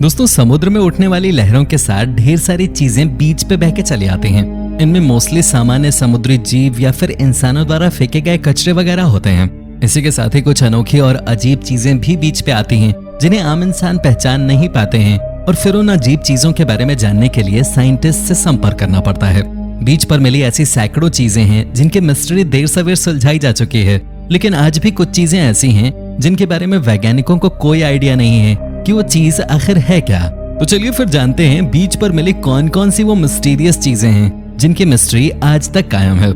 दोस्तों, समुद्र में उठने वाली लहरों के साथ ढेर सारी चीजें बीच पे बह के चली आती हैं। इनमें मोस्टली सामान्य समुद्री जीव या फिर इंसानों द्वारा फेंके गए कचरे वगैरह होते हैं। इसी के साथ ही कुछ अनोखी और अजीब चीजें भी बीच पे आती हैं जिन्हें आम इंसान पहचान नहीं पाते हैं, और फिर उन अजीब चीजों के बारे में जानने के लिए साइंटिस्ट से संपर्क करना पड़ता है। बीच पर मिली ऐसी सैकड़ों चीजें हैं जिनकी मिस्ट्री देर सवेर सुलझाई जा चुकी है, लेकिन आज भी कुछ चीजें ऐसी हैं जिनके बारे में वैज्ञानिकों को कोई आइडिया नहीं है कि वो चीज आखिर है क्या। तो चलिए फिर जानते हैं बीच पर मिली कौन कौन सी वो मिस्टीरियस चीजें हैं जिनकी मिस्ट्री आज तक कायम है।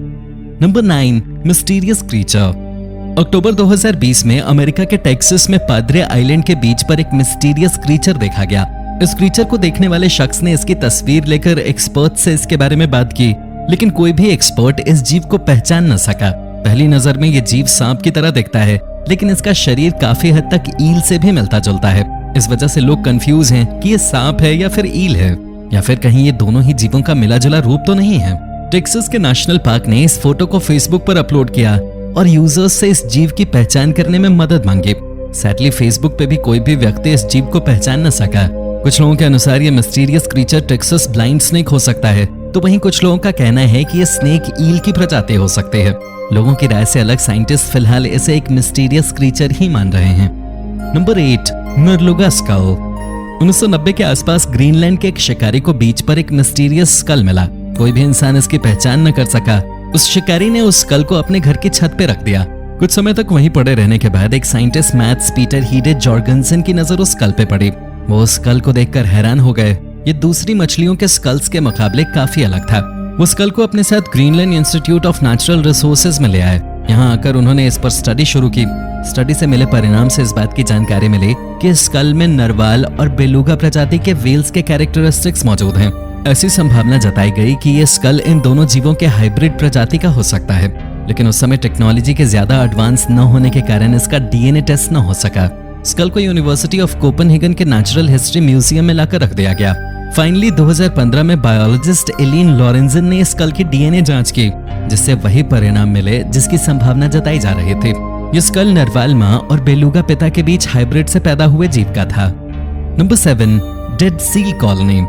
Number 9, mysterious creature. अक्टूबर 2020 में अमेरिका के टेक्सास में पाद्रे आइलैंड के बीच पर एक मिस्टीरियस क्रीचर देखा गया। इस क्रीचर को देखने वाले शख्स ने इसकी तस्वीर लेकर एक्सपर्ट से इसके बारे में बात की, लेकिन कोई भी एक्सपर्ट इस जीव को पहचान न सका। पहली नजर में ये जीव सांप की तरह दिखता है, लेकिन इसका शरीर काफी हद तक ईल से भी मिलता जुलता है। इस वजह से लोग कंफ्यूज हैं कि ये सांप है या फिर ईल है, या फिर कहीं ये दोनों ही जीवों का मिला जुला रूप तो नहीं है। टेक्सास के नेशनल पार्क ने इस फोटो को फेसबुक पर अपलोड किया और यूजर्स से इस जीव की पहचान करने में मदद मांगी। सैडली फेसबुक पे भी कोई भी व्यक्ति इस जीव को पहचान न सका। कुछ लोगों के अनुसार ये mysterious creature Texas blind snake हो सकता है, तो वहीं कुछ लोगों का कहना है कि ये स्नेक ईल की प्रजाति हो सकते हैं। लोगों की राय से अलग साइंटिस्ट फिलहाल इसे एक मिस्टीरियस क्रीचर ही मान रहे हैं। Number 8, नरलुगा school. 1990 के आसपास ग्रीनलैंड के एक शिकारी को बीच पर एक मिस्टीरियस स्कल मिला। कोई भी इंसान इसकी पहचान न कर सका। उस शिकारी ने उस स्कल को अपने घर की छत पे रख दिया। कुछ समय तक वहीं पड़े रहने के बाद एक साइंटिस्ट मैथ्स पीटर हीडे जॉर्गनसन की नजर उस स्कल पे पड़ी। वो उस स्कल को देखकर हैरान हो गए। ये दूसरी मछलियों के स्कल्स के मुकाबले काफी अलग था। वो स्कल को अपने साथ Greenland institute of natural resources में ले आए। यहाँ आकर उन्होंने इस पर स्टडी शुरू की। स्टडी से मिले परिणाम से इस बात की जानकारी मिली कि इस स्कल में नरवाल और बेलुगा प्रजाति के व्हेल्स के कैरेक्टरिस्टिक्स मौजूद हैं। ऐसी संभावना जताई गई कि ये स्कल इन दोनों जीवों के हाइब्रिड प्रजाति का हो सकता है, लेकिन उस समय टेक्नोलॉजी के ज्यादा एडवांस न होने के कारण इसका डीएनए टेस्ट न हो सका। स्कल को यूनिवर्सिटी ऑफ कोपेनहेगन के नेचुरल हिस्ट्री म्यूजियम में लाकर रख दिया गया। फाइनली 2015 में बायोलॉजिस्ट एलिन लॉरेंजन ने इस स्कल की डीएनए जांच की, जिससे वही परिणाम मिले जिसकी संभावना जताई जा रही थी। ये स्कल नरवाल मां और बेलुगा पिता के बीच हाइब्रिड से पैदा हुए जीव का था। Number 7, dead seal colony.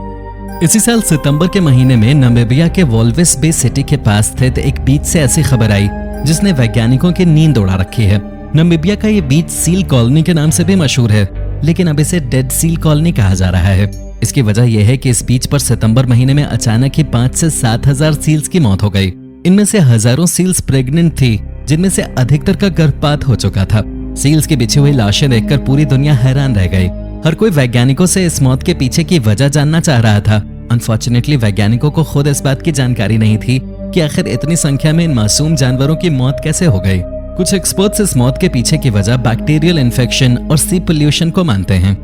इसी साल सितंबर के महीने में नामीबिया के वॉल्विस बे सिटी के पास स्थित एक बीच से ऐसी खबर आई जिसने वैज्ञानिकों की नींद उड़ा रखी है। नामीबिया का ये बीच सील कॉलोनी के नाम से भी मशहूर है, लेकिन अब इसे डेड सील कॉलोनी कहा जा रहा है। इसकी वजह यह है कि इस बीच पर सितंबर महीने में अचानक ही 5 से 7 हजार सील्स की मौत हो गई। इनमें से हजारों सील्स प्रेग्नेंट थी, जिनमें से अधिकतर का गर्भपात हो चुका था। सील्स की बिछी हुई लाशें देखकर पूरी दुनिया हैरान रह गई। हर कोई वैज्ञानिकों से इस मौत के पीछे की वजह जानना चाह रहा था। अनफॉर्चुनेटली वैज्ञानिकों को खुद इस बात की जानकारी नहीं थी कि आखिर इतनी संख्या में इन मासूम जानवरों की मौत कैसे हो गई। कुछ एक्सपर्ट्स इस मौत के पीछे की वजह बैक्टीरियल इन्फेक्शन और सी पोल्यूशन को मानते हैं।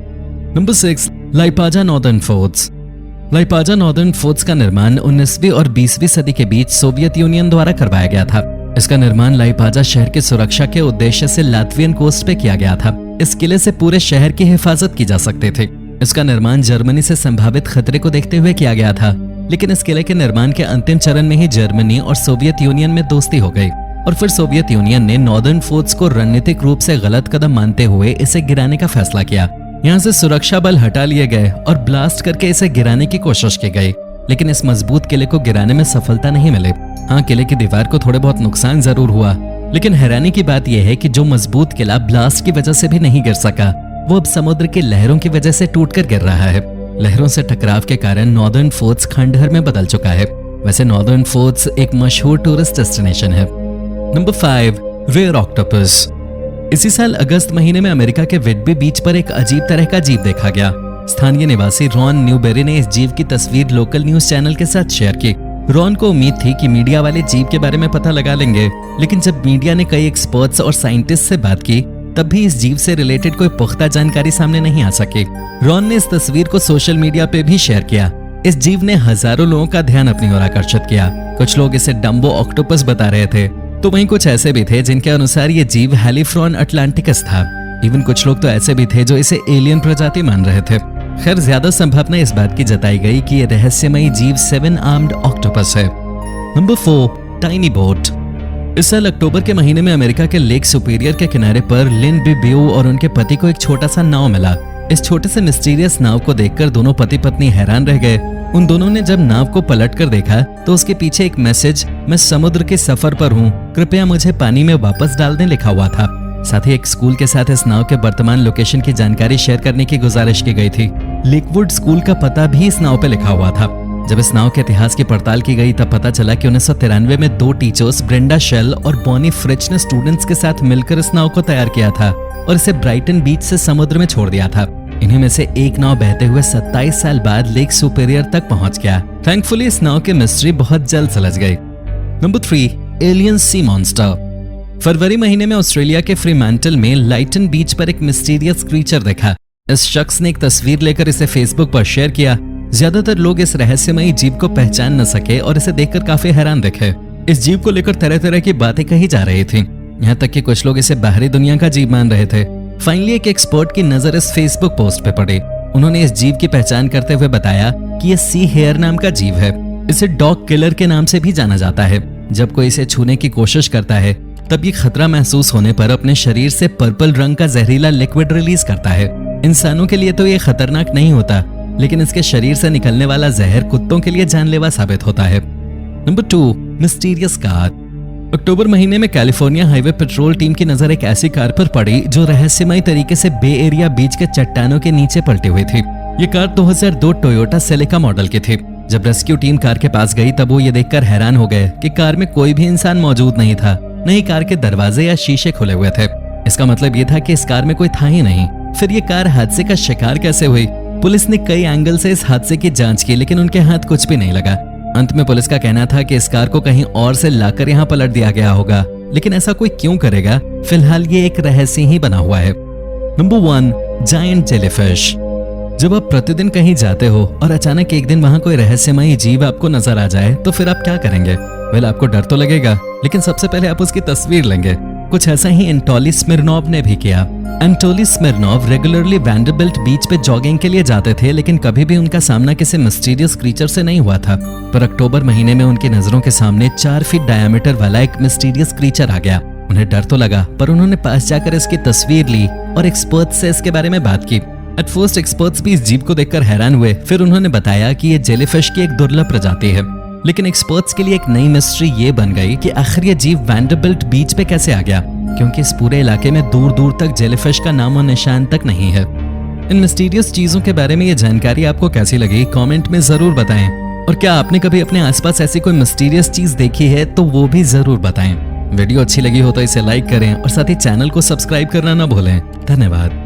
Number 6, Liepaja northern forts. Liepaja northern forts का निर्माण 19वीं और 20वीं सदी के बीच सोवियत यूनियन द्वारा करवाया गया था। इसका निर्माण लाइपाजा शहर की सुरक्षा के उद्देश्य से लात्वियन कोस्ट पे किया गया था। इस किले से पूरे शहर की हिफाजत की जा सकती थी। इसका निर्माण जर्मनी से संभावित खतरे को देखते हुए किया गया था, लेकिन इस किले के निर्माण के अंतिम चरण में ही जर्मनी और सोवियत यूनियन में दोस्ती हो गई, और फिर सोवियत यूनियन ने नॉर्दर्न फोर्ट्स को रणनीतिक रूप से गलत कदम मानते हुए इसे गिराने का फैसला किया। यहाँ से सुरक्षा बल हटा लिए गए और ब्लास्ट करके इसे गिराने की कोशिश की गई, लेकिन इस मजबूत किले को गिराने में सफलता नहीं मिली। हाँ, किले की दीवार को थोड़े बहुत नुकसान जरूर हुआ, लेकिन हैरानी की बात यह है कि जो मजबूत किला ब्लास्ट की वजह से भी नहीं गिर सका, वो अब समुद्र की लहरों की वजह से टूटकर गिर रहा है। लहरों से टकराव के कारण नॉर्दर्न फोर्ट्स खंडहर में बदल चुका है। वैसे नॉर्दर्न फोर्ट्स एक मशहूर टूरिस्ट डेस्टिनेशन है। Number 5, rare octopus. इसी साल अगस्त महीने में अमेरिका के विडबी बीच पर एक अजीब तरह का जीव देखा गया। स्थानीय निवासी रॉन न्यूबेरी ने इस जीव की तस्वीर लोकल न्यूज चैनल के साथ शेयर की। रॉन को उम्मीद थी कि मीडिया वाले जीव के बारे में पता लगा लेंगे, लेकिन जब मीडिया ने कई एक्सपर्ट्स और साइंटिस्ट से बात की, तब भी इस जीव से रिलेटेड कोई पुख्ता जानकारी सामने नहीं आ सकी। रॉन ने इस तस्वीर को सोशल मीडिया पे भी शेयर किया। इस जीव ने हजारों लोगों का ध्यान अपनी ओर आकर्षित किया। कुछ लोग इसे डम्बो ऑक्टोपस बता रहे थे, तो वहीं कुछ ऐसे भी थे जिनके अनुसार ये जीव हेलिफ्रॉन अटलांटिकस था। इवन कुछ लोग तो ऐसे भी थे जो इसे एलियन प्रजाति मान रहे थे। खैर, ज्यादा संभावना इस बात की जताई गई कि ये रहस्यमयी जीव 7 आर्म्ड ऑक्टोपस है। Number 4, tiny boat. इस साल अक्टूबर के महीने में अमेरिका के लेक सुपीरियर के किनारे पर लिन बिब्यू और उनके पति को एक छोटा सा नाव मिला। इस छोटे से मिस्टीरियस नाव को देखकर दोनों पति पत्नी हैरान रह गए। उन दोनों ने जब नाव को पलटकर देखा तो उसके पीछे एक मैसेज, मैं समुद्र के सफर पर हूँ, कृपया मुझे पानी में वापस डाल दें, लिखा हुआ था। साथ ही एक स्कूल के साथ इस नाव के वर्तमान लोकेशन की जानकारी शेयर करने की गुजारिश की गई थी। लेकवुड स्कूल का पता भी इस नाव पे लिखा हुआ था। जब इस नाव के इतिहास की पड़ताल की गई तब पता चला कि 1993 में 2 टीचर्स ब्रेंडा शेल और बॉनी फ्रिच ने स्टूडेंट्स के साथ मिलकर इस नाव को तैयार किया था और इसे ब्राइटन बीच से समुद्र में छोड़ दिया था। इन्हीं में से एक नाव बहते हुए 27 साल बाद लेक सुपेरियर तक पहुंच गया। थैंकफुली इस नाव की मिस्ट्री बहुत जल्द सुलझ गई। Number 3, alien sea monster. फरवरी महीने में ऑस्ट्रेलिया के फ्रीमैंटल में लाइटन बीच पर एक मिस्टीरियस क्रीचर देखा। इस शख्स ने एक तस्वीर लेकर इसे फेसबुक पर शेयर किया। ज्यादातर लोग इस रहस्यमयी जीव को पहचान न सके और इसे देखकर काफी हैरान दिखे। इस जीव को लेकर तरह तरह की बातें कही जा रही थी, यहाँ तक कि कुछ लोग इसे बाहरी दुनिया का जीव मान रहे थे। फाइनली एक एक्सपर्ट की नजर इस फेसबुक पोस्ट पे पड़ी। उन्होंने इस जीव की पहचान करते हुए बताया कि यह सी हेयर नाम का जीव है। इसे डॉग किलर के नाम से भी जाना जाता है। जब कोई इसे छूने की कोशिश करता है तब ये खतरा महसूस होने पर अपने शरीर से पर्पल रंग का जहरीला लिक्विड रिलीज करता है। इंसानों के लिए तो ये खतरनाक नहीं होता, लेकिन इसके शरीर से निकलने वाला जहर कुत्तों के लिए जानलेवा साबित होता है। Number 2, mysterious car. अक्टूबर महीने में कैलिफोर्निया हाईवे पेट्रोल टीम की नजर एक ऐसी कार पर पड़ी जो रहस्यमय तरीके से बे एरिया बीच के चट्टानों के नीचे पलटी हुई थी। ये कार 2002 टोयोटा सेलिका मॉडल की थी। जब रेस्क्यू टीम कार के पास गई तब वो ये देखकर हैरान हो गए कि कार में कोई भी इंसान मौजूद नहीं था, न ही कार के दरवाजे या शीशे खुले हुए थे। इसका मतलब ये था कि इस कार में कोई था ही नहीं। फिर ये कार हादसे का शिकार कैसे हुई? पुलिस ने कई एंगल से इस हादसे की जांच की, लेकिन उनके हाथ कुछ भी नहीं लगा। अंत में पुलिस का कहना था कि इस कार को कहीं और से लाकर यहाँ पलट दिया गया होगा, लेकिन ऐसा कोई क्यों करेगा? फिलहाल ये एक रहस्य ही बना हुआ है। Number 1, giant jellyfish. जब आप प्रतिदिन कहीं जाते हो और अचानक एक दिन वहां कोई रहस्यमयी जीव आपको नजर आ जाए तो फिर आप क्या करेंगे? वेल, आपको डर तो लगेगा, लेकिन सबसे पहले आप उसकी तस्वीर लेंगे। कुछ ऐसा ही एंटोली स्मिर्नोव ने भी किया। एंटोली स्मिर्नोव रेगुलरली वैंडरबिल्ट बीच पे जॉगिंग के लिए जाते थे, लेकिन कभी भी उनका सामना किसी मिस्टीरियस क्रीचर से नहीं हुआ था। पर अक्टूबर महीने में उनकी नजरों के सामने 4 फीट डायमीटर वाला एक मिस्टीरियस क्रीचर आ गया। उन्हें डर तो लगा, पर उन्होंने पास जाकर इसकी तस्वीर ली और एक्सपर्ट्स से इसके बारे में बात की। एट फर्स्ट एक्सपर्ट्स भी इस जीव को देखकर हैरान हुए। फिर उन्होंने बताया कि ये जेलीफिश की एक दुर्लभ प्रजाति है, लेकिन एक्सपर्ट्स के लिए एक नई मिस्ट्री ये बन गई कि आखिर ये जीव वैंडरबिल्ट बीच पे कैसे आ गया, क्योंकि इस पूरे इलाके में दूर दूर तक जेलीफिश का नामो निशान तक नहीं है। इन मिस्टीरियस चीजों के बारे में ये जानकारी आपको कैसी लगी, कमेंट में जरूर बताएं। और क्या आपने कभी अपने आसपास ऐसी कोई मिस्टीरियस चीज देखी है तो वो भी जरूर बताएं। वीडियो अच्छी लगी हो तो इसे लाइक करें और साथ ही चैनल को सब्सक्राइब करना ना भूलें। धन्यवाद।